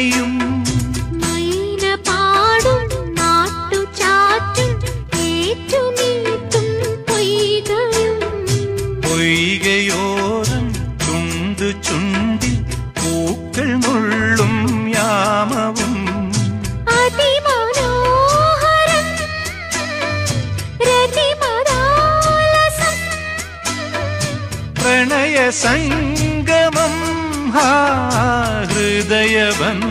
കിളിയും മൈന പാടും നാട്ടുചാറ്റും ഏറ്റുനീട്ടും പൊയ്കയും പൊയ്കയോരം ചുണ്ടു ചുണ്ടിൽ പൂക്കൾ നുള്ളും യാമവും അതിമനോഹരം രതിമദാലസം പ്രണയ സംഗമം ഹൃദയബന്ധനം